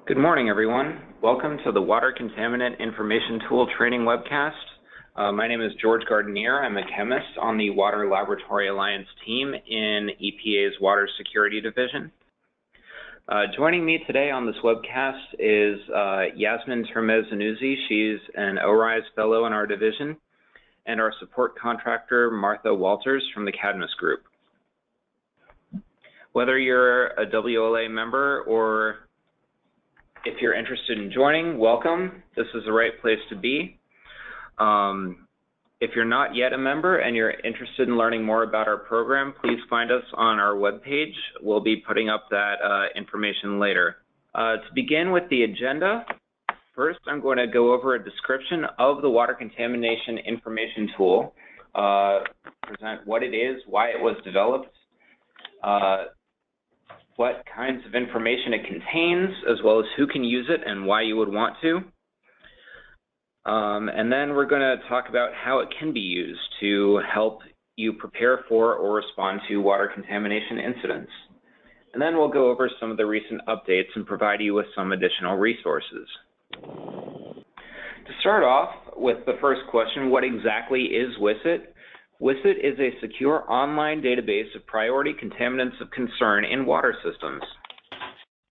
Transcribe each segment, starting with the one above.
Good morning, everyone. Welcome to the Water Contaminant Information Tool training webcast. My name is George Gardenier. I'm a chemist on the Water Laboratory Alliance team in EPA's Water Security Division. Joining me today on this webcast is Yasmin Termez-Zanuzzi. She's an ORISE Fellow in our division, and our support contractor, Martha Walters from the Cadmus Group. Whether you're a WLA member or if you're interested in joining, welcome. This is the right place to be. If you're not yet a member and you're interested in learning more about our program, please find us on our webpage. We'll be putting up that information later. To begin with the agenda, first I'm going to go over a description of the Water Contamination Information Tool, present what it is, why it was developed, what kinds of information it contains, as well as who can use it and why you would want to. And then we're going to talk about how it can be used to help you prepare for or respond to water contamination incidents. And then we'll go over some of the recent updates and provide you with some additional resources. To start off with the first question, what exactly is WCIT? WCIT is a secure online database of priority contaminants of concern in water systems.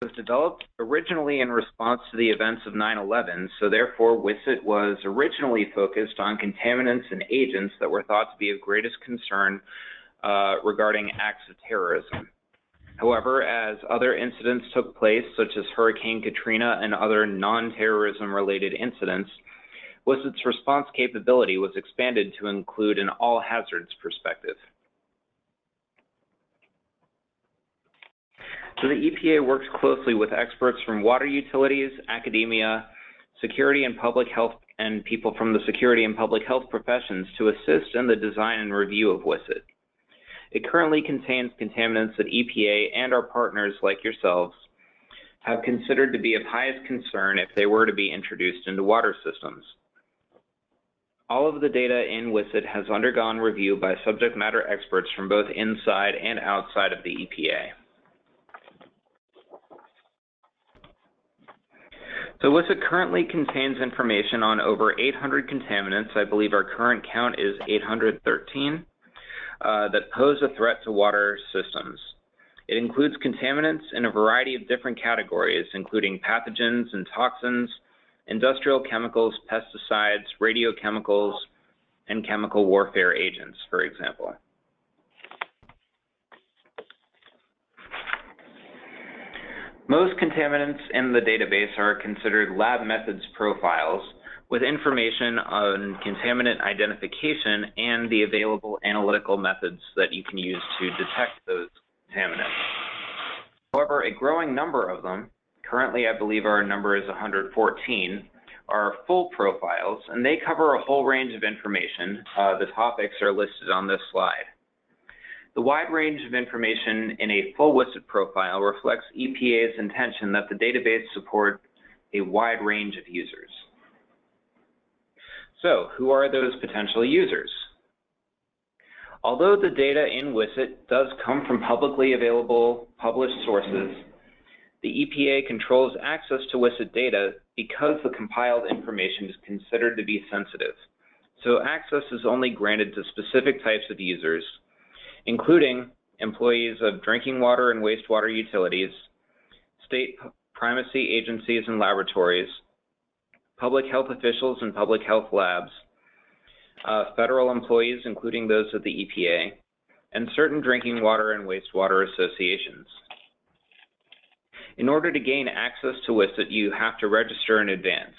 It was developed originally in response to the events of 9/11, so therefore WCIT was originally focused on contaminants and agents that were thought to be of greatest concern regarding acts of terrorism. However, as other incidents took place, such as Hurricane Katrina and other non-terrorism related incidents, WCIT's response capability was expanded to include an all hazards perspective. So the EPA works closely with experts from water utilities, academia, security and public health, and people from the security and public health professions to assist in the design and review of WCIT. It currently contains contaminants that EPA and our partners like yourselves have considered to be of highest concern if they were to be introduced into water systems. All of the data in WCIT has undergone review by subject matter experts from both inside and outside of the EPA. So WCIT currently contains information on over 800 contaminants. I believe our current count is 813 that pose a threat to water systems. It includes contaminants in a variety of different categories, including pathogens and toxins, industrial chemicals, pesticides, radiochemicals, and chemical warfare agents, for example. Most contaminants in the database are considered lab methods profiles with information on contaminant identification and the available analytical methods that you can use to detect those contaminants. However, a growing number of them, currently I believe our number is 114, are full profiles, and they cover a whole range of information. The topics are listed on this slide. The wide range of information in a full WCIT profile reflects EPA's intention that the database support a wide range of users. So, who are those potential users? Although the data in WCIT does come from publicly available published sources, the EPA controls access to WCIT data because the compiled information is considered to be sensitive. So access is only granted to specific types of users, including employees of drinking water and wastewater utilities, state primacy agencies and laboratories, public health officials and public health labs, federal employees, including those of the EPA, and certain drinking water and wastewater associations. In order to gain access to WCIT, you have to register in advance.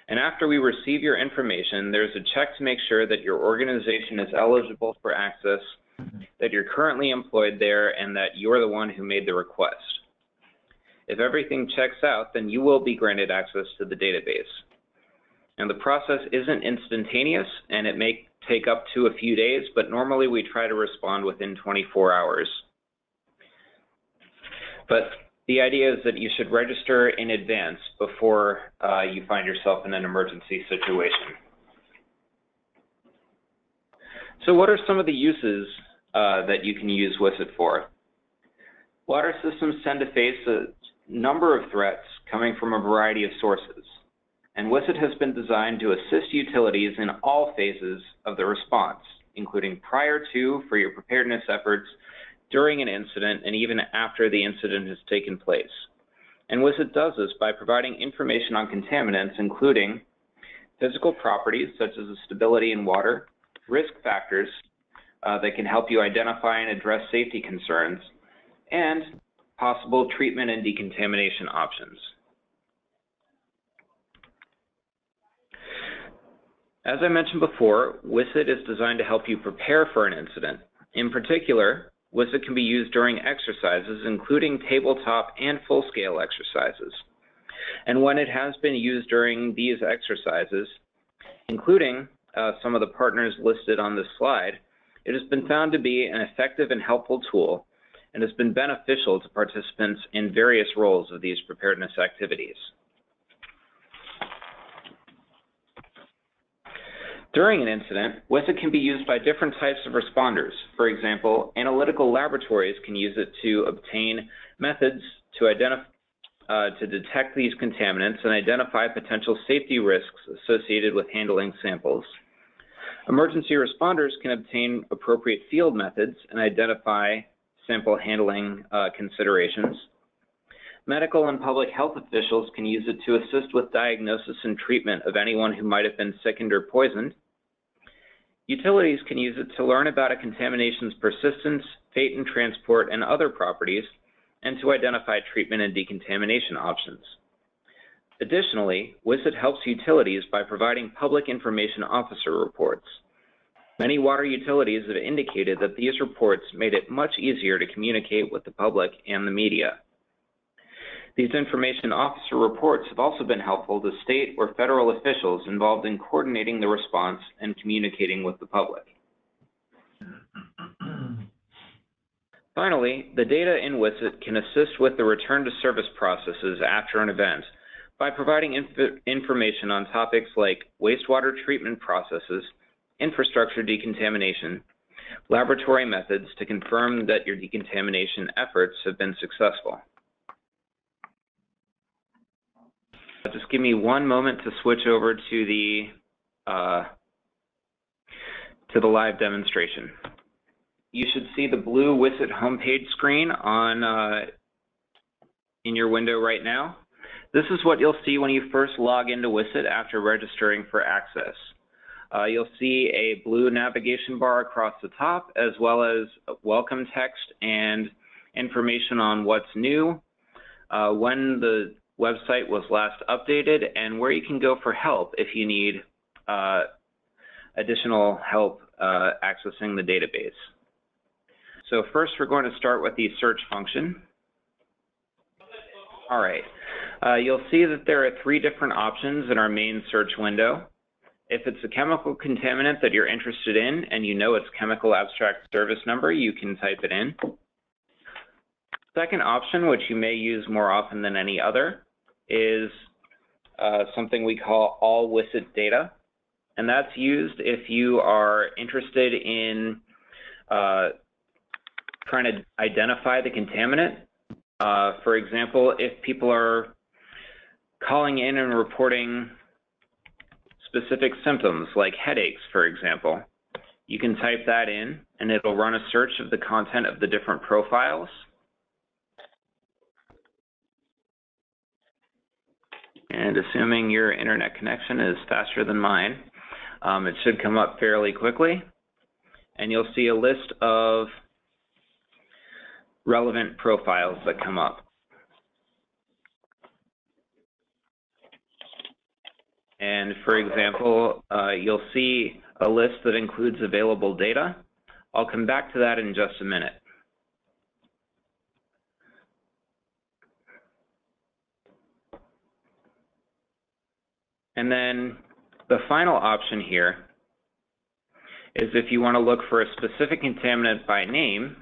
And after we receive your information, there's a check to make sure that your organization is eligible for access, that you're currently employed there, and that you're the one who made the request. If everything checks out, then you will be granted access to the database. And the process isn't instantaneous, and it may take up to a few days, but normally we try to respond within 24 hours. But the idea is that you should register in advance before you find yourself in an emergency situation. So what are some of the uses that you can use WCIT for? Water systems tend to face a number of threats coming from a variety of sources, and WCIT has been designed to assist utilities in all phases of the response, including prior to, for your preparedness efforts, during an incident, and even after the incident has taken place. And WCIT does this by providing information on contaminants, including physical properties such as the stability in water, risk factors that can help you identify and address safety concerns, and possible treatment and decontamination options. As I mentioned before, WCIT is designed to help you prepare for an incident. In particular, WCIT can be used during exercises, including tabletop and full-scale exercises. And when it has been used during these exercises, including some of the partners listed on this slide, it has been found to be an effective and helpful tool and has been beneficial to participants in various roles of these preparedness activities. During an incident, WCIT can be used by different types of responders. For example, analytical laboratories can use it to obtain methods to detect these contaminants and identify potential safety risks associated with handling samples. Emergency responders can obtain appropriate field methods and identify sample handling considerations. Medical and public health officials can use it to assist with diagnosis and treatment of anyone who might have been sickened or poisoned. Utilities can use it to learn about a contamination's persistence, fate and transport, and other properties, and to identify treatment and decontamination options. Additionally, WCIT helps utilities by providing public information officer reports. Many water utilities have indicated that these reports made it much easier to communicate with the public and the media. These information officer reports have also been helpful to state or federal officials involved in coordinating the response and communicating with the public. Finally, the data in WCIT can assist with the return to service processes after an event by providing information on topics like wastewater treatment processes, infrastructure decontamination, laboratory methods to confirm that your decontamination efforts have been successful. Just give me one moment to switch over to the live demonstration. You should see the blue WCIT homepage screen on in your window right now. This is what you'll see when you first log into WCIT after registering for access. You'll see a blue navigation bar across the top, as well as welcome text and information on what's new, when the website was last updated, and where you can go for help if you need additional help accessing the database. So first, we're going to start with the search function. All right. You'll see that there are 3 different options in our main search window. If it's a chemical contaminant that you're interested in and you know its chemical abstract service number, you can type it in. Second option, which you may use more often than any other, is something we call all WCIT data. And that's used if you are interested in trying to identify the contaminant. For example, if people are calling in and reporting specific symptoms like headaches, for example, you can type that in and it'll run a search of the content of the different profiles. And assuming your internet connection is faster than mine, it should come up fairly quickly. And you'll see a list of relevant profiles that come up. And for example, you'll see a list that includes available data. I'll come back to that in just a minute. And then the final option here is if you want to look for a specific contaminant by name,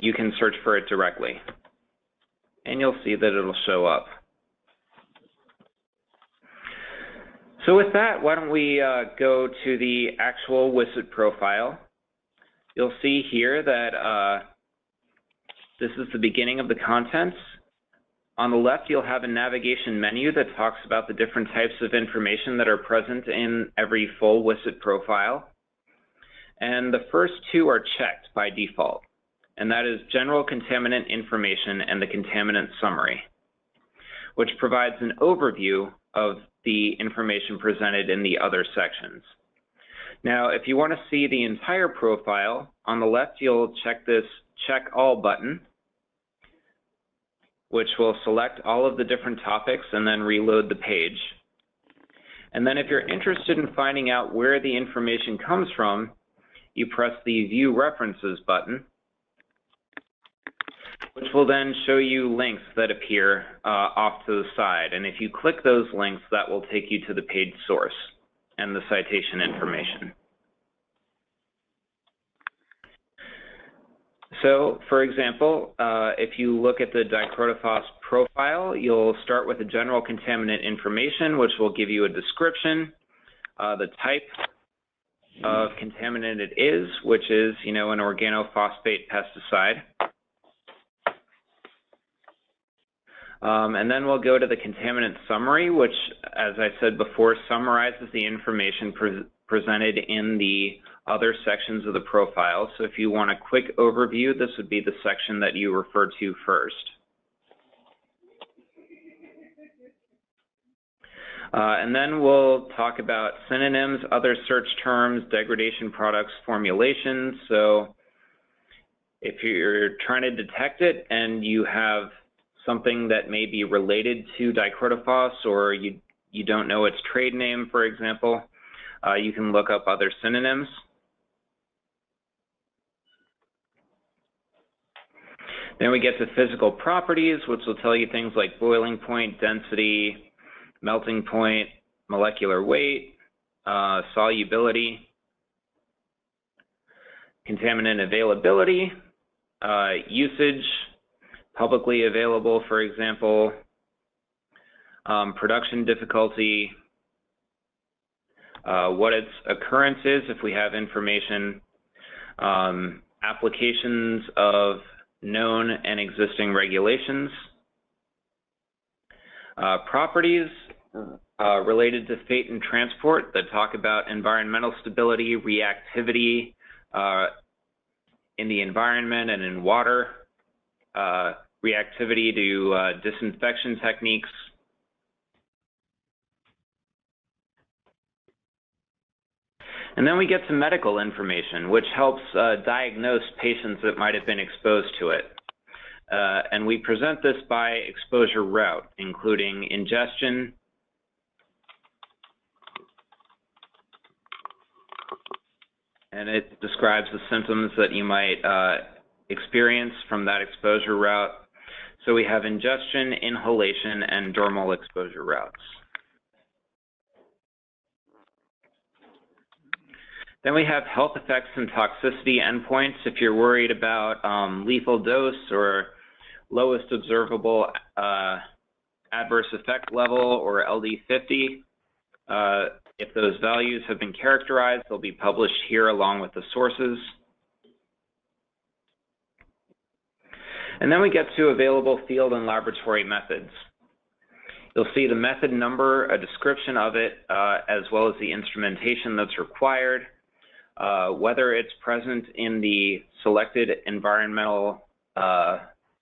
you can search for it directly. And you'll see that it'll show up. So with that, why don't we go to the actual WCIT profile. You'll see here that this is the beginning of the contents. On the left, you'll have a navigation menu that talks about the different types of information that are present in every full WCIT profile. And the first two are checked by default, and that is general contaminant information and the contaminant summary, which provides an overview of the information presented in the other sections. Now, if you want to see the entire profile, on the left, you'll check this Check All button, which will select all of the different topics and then reload the page. And then if you're interested in finding out where the information comes from, you press the View References button, which will then show you links that appear off to the side. And if you click those links, that will take you to the page source and the citation information. So, for example, if you look at the dichrotophos profile, you'll start with the general contaminant information, which will give you a description, the type of contaminant it is, which is, an organophosphate pesticide. And then we'll go to the contaminant summary, which, as I said before, summarizes the information presented in the other sections of the profile. So if you want a quick overview, this would be the section that you refer to first. And then we'll talk about synonyms, other search terms, degradation products, formulations. So if you're trying to detect it and you have something that may be related to dichrotophos, or you don't know its trade name, for example, you can look up other synonyms. Then we get to physical properties, which will tell you things like boiling point, density, melting point, molecular weight, solubility, contaminant availability, usage, publicly available, for example, production difficulty, what its occurrence is if we have information, applications of known and existing regulations, properties related to fate and transport that talk about environmental stability, reactivity in the environment and in water, reactivity to disinfection techniques. And then we get to medical information, which helps diagnose patients that might have been exposed to it. And we present this by exposure route, including ingestion, and it describes the symptoms that you might experience from that exposure route. So we have ingestion, inhalation, and dermal exposure routes. Then we have health effects and toxicity endpoints. If you're worried about lethal dose or lowest observable adverse effect level, or LD50, if those values have been characterized, they'll be published here along with the sources. And then we get to available field and laboratory methods. You'll see the method number, a description of it, as well as the instrumentation that's required, whether it's present in the selected environmental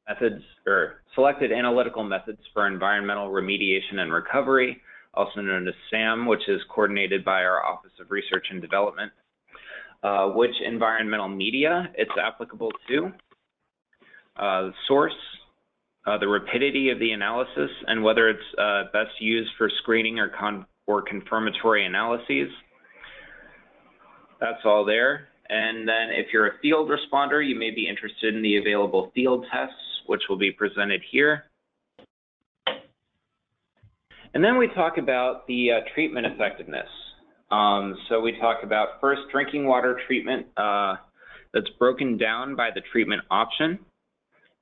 methods or selected analytical methods for environmental remediation and recovery, also known as SAM, which is coordinated by our Office of Research and Development, which environmental media it's applicable to, the source, the rapidity of the analysis, and whether it's best used for screening or confirmatory analyses. That's all there. And then if you're a field responder, you may be interested in the available field tests, which will be presented here. And then we talk about the treatment effectiveness. So we talk about first drinking water treatment that's broken down by the treatment option.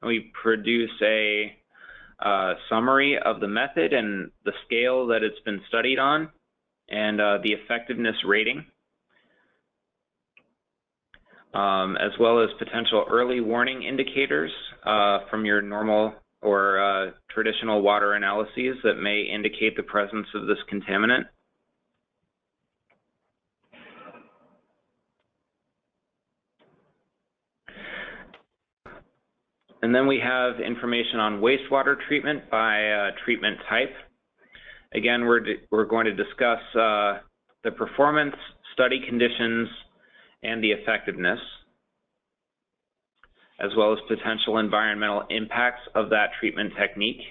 We produce a summary of the method and the scale that it's been studied on, and the effectiveness rating. as well as potential early warning indicators from your normal or traditional water analyses that may indicate the presence of this contaminant. And then we have information on wastewater treatment by treatment type. Again, we're going to discuss the performance, study conditions, and the effectiveness, as well as potential environmental impacts of that treatment technique.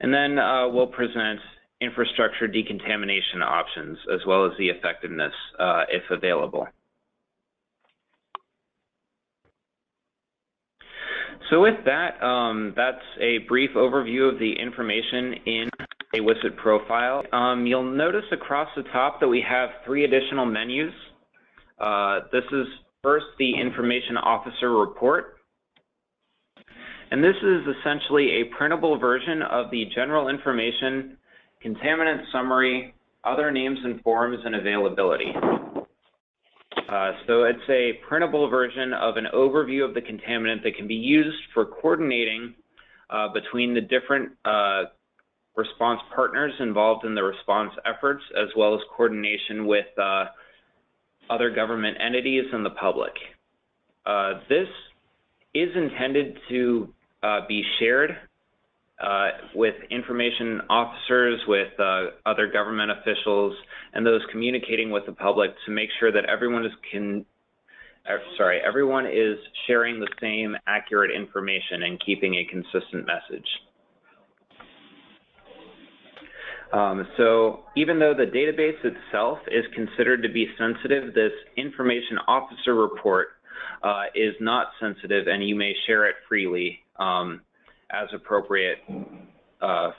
And then we'll present infrastructure decontamination options, as well as the effectiveness if available. So with that, that's a brief overview of the information in a WCIT profile. You'll notice across the top that we have 3 additional menus. This is first the Information Officer Report. And this is essentially a printable version of the general information, contaminant summary, other names and forms, and availability. So it's a printable version of an overview of the contaminant that can be used for coordinating between the different response partners involved in the response efforts, as well as coordination with other government entities and the public. This is intended to be shared with information officers, with other government officials, and those communicating with the public to make sure that everyone is sharing the same accurate information and keeping a consistent message. So even though the database itself is considered to be sensitive, this information officer report is not sensitive, and you may share it freely as appropriate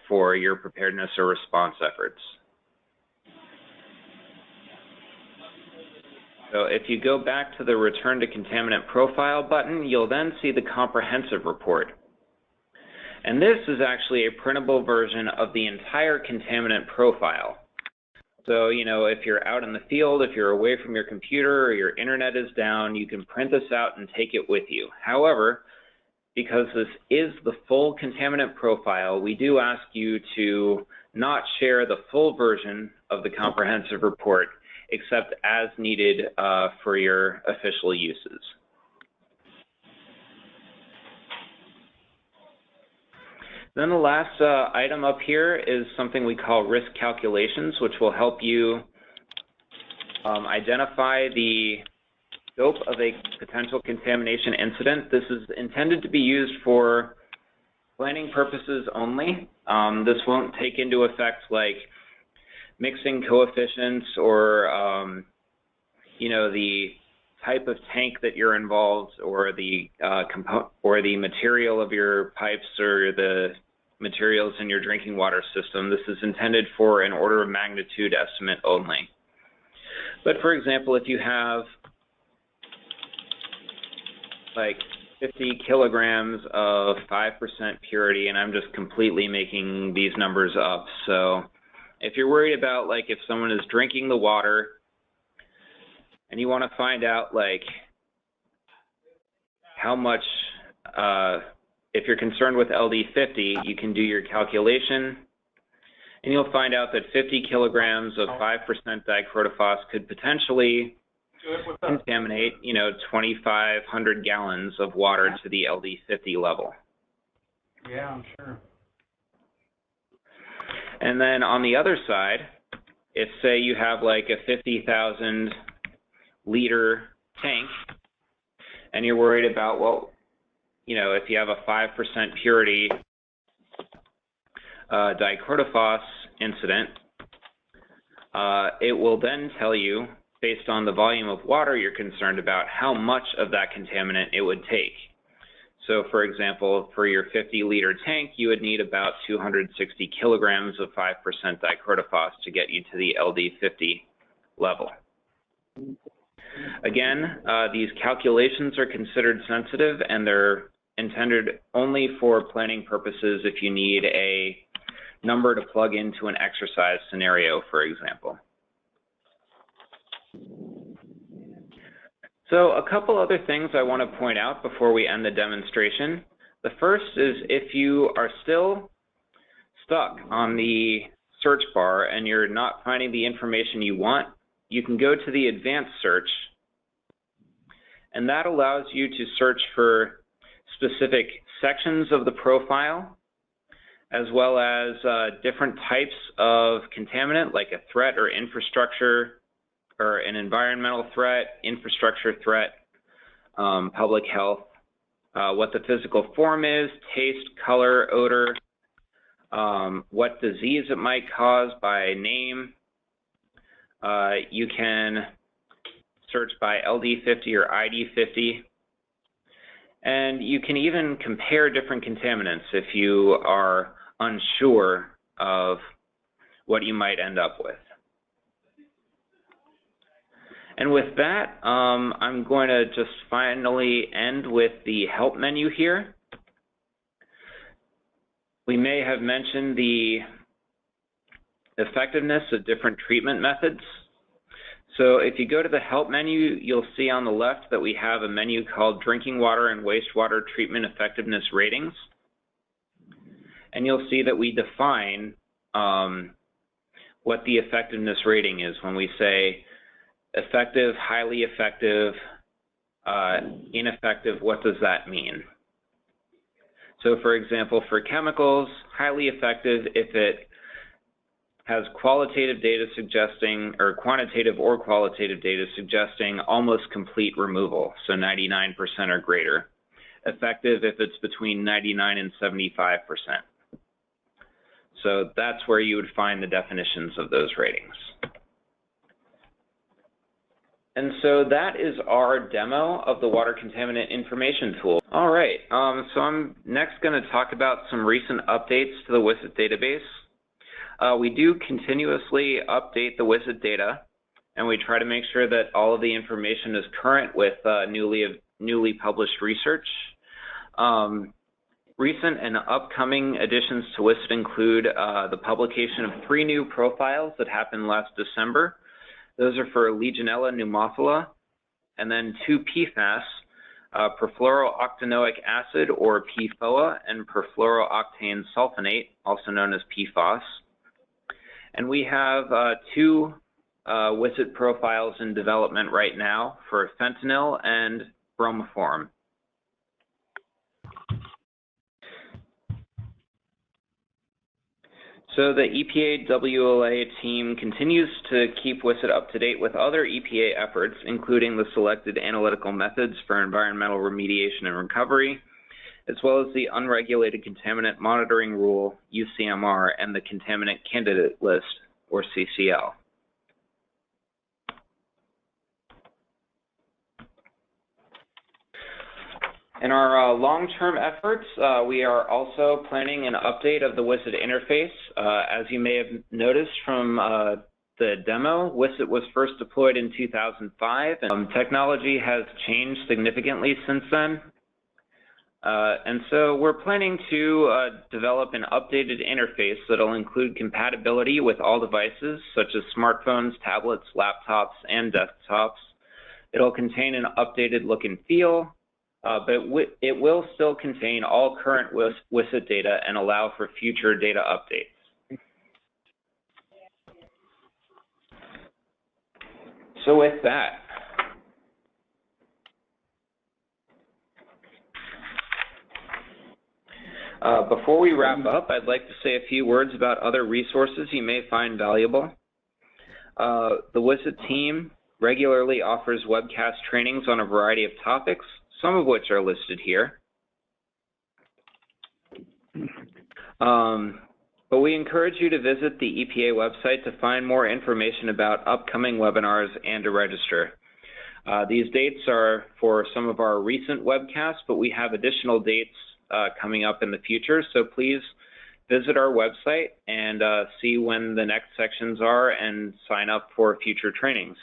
for your preparedness or response efforts. So if you go back to the Return to Contaminant Profile button, you'll then see the comprehensive report. And this is actually a printable version of the entire contaminant profile. So, you know, if you're out in the field, if you're away from your computer or your internet is down, you can print this out and take it with you. However, because this is the full contaminant profile, we do ask you to not share the full version of the comprehensive report, except as needed for your official uses. Then the last item up here is something we call risk calculations, which will help you identify the scope of a potential contamination incident. This is intended to be used for planning purposes only. This won't take into effect like mixing coefficients or you know, the type of tank that you're involved, or the material of your pipes, or the materials in your drinking water system. This is intended for an order of magnitude estimate only. But for example, if you have like 50 kilograms of 5% purity, and I'm just completely making these numbers up. So if you're worried about like if someone is drinking the water and you want to find out like how much, if you're concerned with LD50, you can do your calculation and you'll find out that 50 kilograms of 5% dichlorophos could potentially contaminate, you know, 2,500 gallons of water to the LD50 level. Yeah, I'm sure. And then on the other side, if say you have like a 50,000 liter tank and you're worried about, well, you know, if you have a 5% purity dichlorophos incident, it will then tell you, based on the volume of water you're concerned about, how much of that contaminant it would take. So for example, for your 50-liter tank, you would need about 260 kilograms of 5% dichlorophos to get you to the LD50 level. Again, these calculations are considered sensitive, and they're intended only for planning purposes if you need a number to plug into an exercise scenario, for example. So a couple other things I want to point out before we end the demonstration. The first is if you are still stuck on the search bar and you're not finding the information you want, you can go to the advanced search, and that allows you to search for specific sections of the profile, as well as different types of contaminant, like a threat or infrastructure, or an environmental threat, infrastructure threat, public health, what the physical form is, taste, color, odor, what disease it might cause by name. You can search by LD50 or ID50. And you can even compare different contaminants if you are unsure of what you might end up with. And with that, I'm going to just finally end with the help menu here. We may have mentioned the effectiveness of different treatment methods. So if you go to the help menu, you'll see on the left that we have a menu called Drinking Water and Wastewater Treatment Effectiveness Ratings. And you'll see that we define what the effectiveness rating is when we say effective, highly effective, ineffective. What does that mean? So for example, for chemicals, highly effective if it has qualitative data suggesting, or quantitative or qualitative data suggesting almost complete removal, so 99% or greater. Effective if it's between 99 and 75%. So that's where you would find the definitions of those ratings. And so that is our demo of the Water Contaminant Information Tool. All right, so I'm next going to talk about some recent updates to the WCIT database. We do continuously update the WCIT data, and we try to make sure that all of the information is current with newly published research. Recent and upcoming additions to WCIT include the publication of 3 new profiles that happened last December. Those are for Legionella pneumophila, and then 2 PFAS, perfluorooctanoic acid, or PFOA, and perfluorooctane sulfonate, also known as PFOS. And we have 2 WCIT profiles in development right now for fentanyl and bromoform. So the EPA WLA team continues to keep WCIT up to date with other EPA efforts, including the selected analytical methods for environmental remediation and recovery, as well as the Unregulated Contaminant Monitoring Rule, UCMR, and the Contaminant Candidate List, or CCL. In our long-term efforts, we are also planning an update of the WCIT interface. As you may have noticed from the demo, WCIT was first deployed in 2005, and technology has changed significantly since then. And so we're planning to develop an updated interface that'll include compatibility with all devices, such as smartphones, tablets, laptops, and desktops. It'll contain an updated look and feel, but it will still contain all current WCIT data and allow for future data updates. So with that, before we wrap up, I'd like to say a few words about other resources you may find valuable. The WCIT team regularly offers webcast trainings on a variety of topics, some of which are listed here. But we encourage you to visit the EPA website to find more information about upcoming webinars and to register. These dates are for some of our recent webcasts, but we have additional dates coming up in the future, so please visit our website and see when the next sections are and sign up for future trainings.